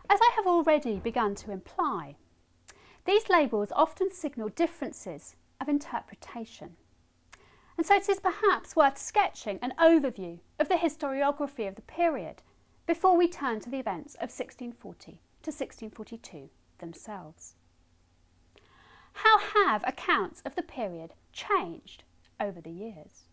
As I have already begun to imply, these labels often signal differences of interpretation. And so it is perhaps worth sketching an overview of the historiography of the period before we turn to the events of 1640 to 1642 themselves. How have accounts of the period changed over the years?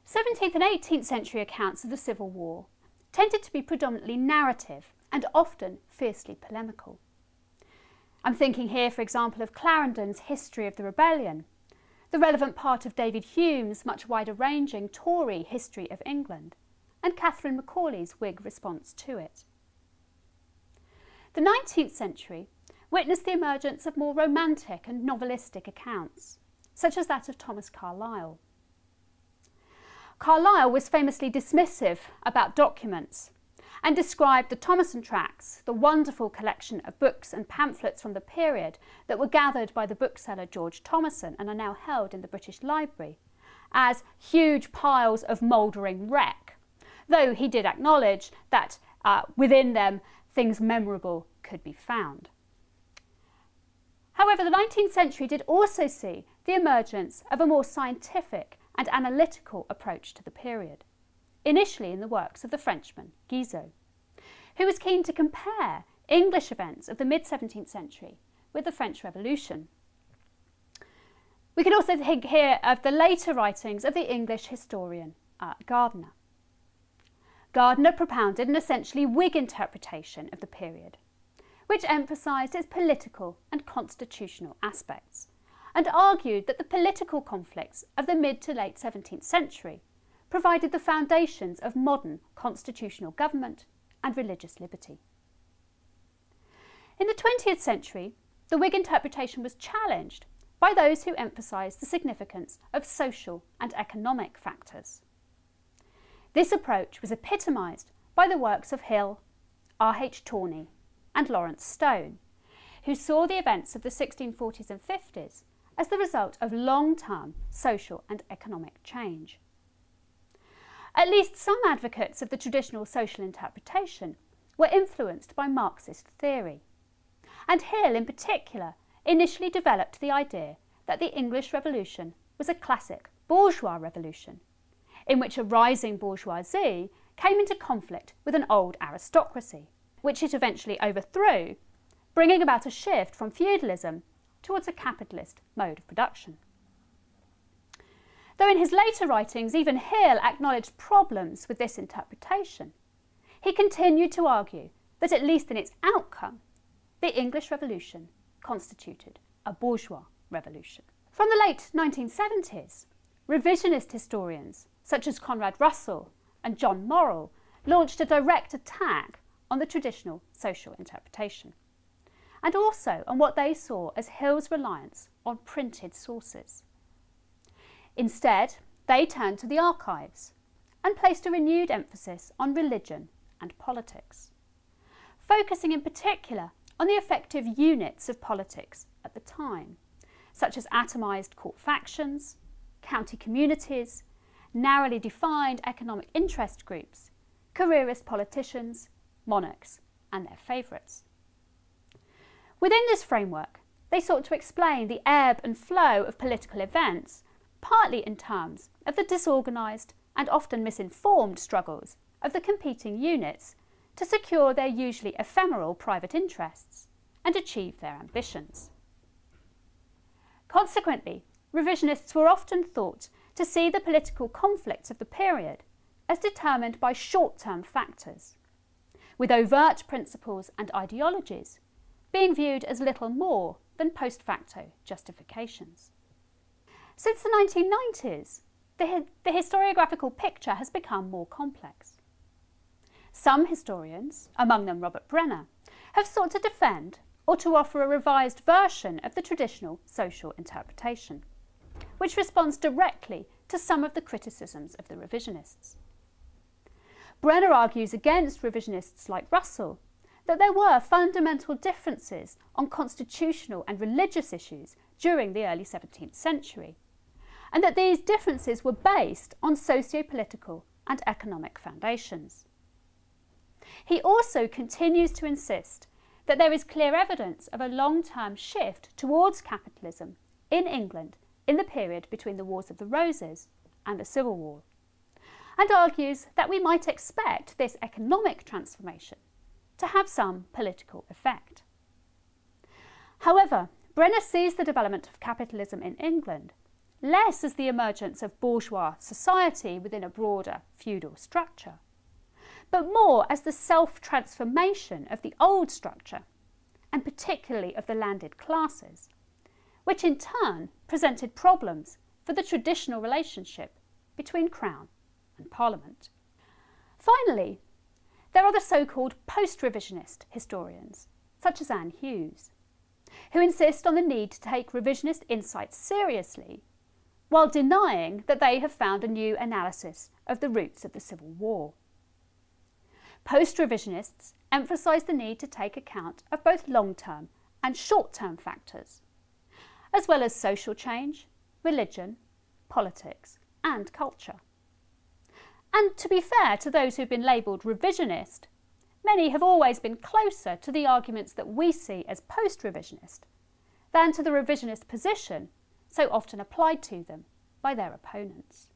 17th and 18th century accounts of the Civil War tended to be predominantly narrative and often fiercely polemical. I'm thinking here, for example, of Clarendon's History of the Rebellion, the relevant part of David Hume's much wider-ranging Tory History of England, and Catherine Macaulay's Whig response to it. The 19th century witnessed the emergence of more romantic and novelistic accounts, such as that of Thomas Carlyle. Carlyle was famously dismissive about documents and described the Thomason Tracts, the wonderful collection of books and pamphlets from the period that were gathered by the bookseller George Thomason and are now held in the British Library, as huge piles of mouldering wreck, though he did acknowledge that within them things memorable could be found. However, the 19th century did also see the emergence of a more scientific and analytical approach to the period, initially in the works of the Frenchman Guizot, who was keen to compare English events of the mid-17th century with the French Revolution. We can also think here of the later writings of the English historian Gardiner. Gardiner propounded an essentially Whig interpretation of the period, which emphasised its political and constitutional aspects, and argued that the political conflicts of the mid to late 17th century provided the foundations of modern constitutional government and religious liberty. In the 20th century, the Whig interpretation was challenged by those who emphasised the significance of social and economic factors. This approach was epitomised by the works of Hill, R.H. Tawney and Lawrence Stone, who saw the events of the 1640s and 50s as the result of long-term social and economic change. At least some advocates of the traditional social interpretation were influenced by Marxist theory, and Hill in particular initially developed the idea that the English Revolution was a classic bourgeois revolution, in which a rising bourgeoisie came into conflict with an old aristocracy, which it eventually overthrew, bringing about a shift from feudalism towards a capitalist mode of production. Though in his later writings even Hill acknowledged problems with this interpretation, he continued to argue that at least in its outcome, the English Revolution constituted a bourgeois revolution. From the late 1970s, revisionist historians such as Conrad Russell and John Morrell launched a direct attack on the traditional social interpretation, and also on what they saw as Hill's reliance on printed sources. Instead, they turned to the archives and placed a renewed emphasis on religion and politics, focusing in particular on the effective units of politics at the time, such as atomised court factions, county communities, narrowly defined economic interest groups, careerist politicians, monarchs and their favourites. Within this framework, they sought to explain the ebb and flow of political events, partly in terms of the disorganised and often misinformed struggles of the competing units to secure their usually ephemeral private interests and achieve their ambitions. Consequently, revisionists were often thought to see the political conflicts of the period as determined by short-term factors, with overt principles and ideologies being viewed as little more than post facto justifications. Since the 1990s, the historiographical picture has become more complex. Some historians, among them Robert Brenner, have sought to defend or to offer a revised version of the traditional social interpretation, which responds directly to some of the criticisms of the revisionists. Brenner argues against revisionists like Russell that there were fundamental differences on constitutional and religious issues during the early 17th century, and that these differences were based on socio-political and economic foundations. He also continues to insist that there is clear evidence of a long-term shift towards capitalism in England in the period between the Wars of the Roses and the Civil War, and argues that we might expect this economic transformation to have some political effect. However, Brenner sees the development of capitalism in England less as the emergence of bourgeois society within a broader feudal structure, but more as the self-transformation of the old structure, and particularly of the landed classes, which in turn presented problems for the traditional relationship between Crown and Parliament. Finally, there are the so-called post-revisionist historians, such as Anne Hughes, who insist on the need to take revisionist insights seriously, while denying that they have found a new analysis of the roots of the Civil War. Post-revisionists emphasise the need to take account of both long-term and short-term factors, as well as social change, religion, politics and culture. And to be fair to those who've been labelled revisionist, many have always been closer to the arguments that we see as post-revisionist than to the revisionist position so often applied to them by their opponents.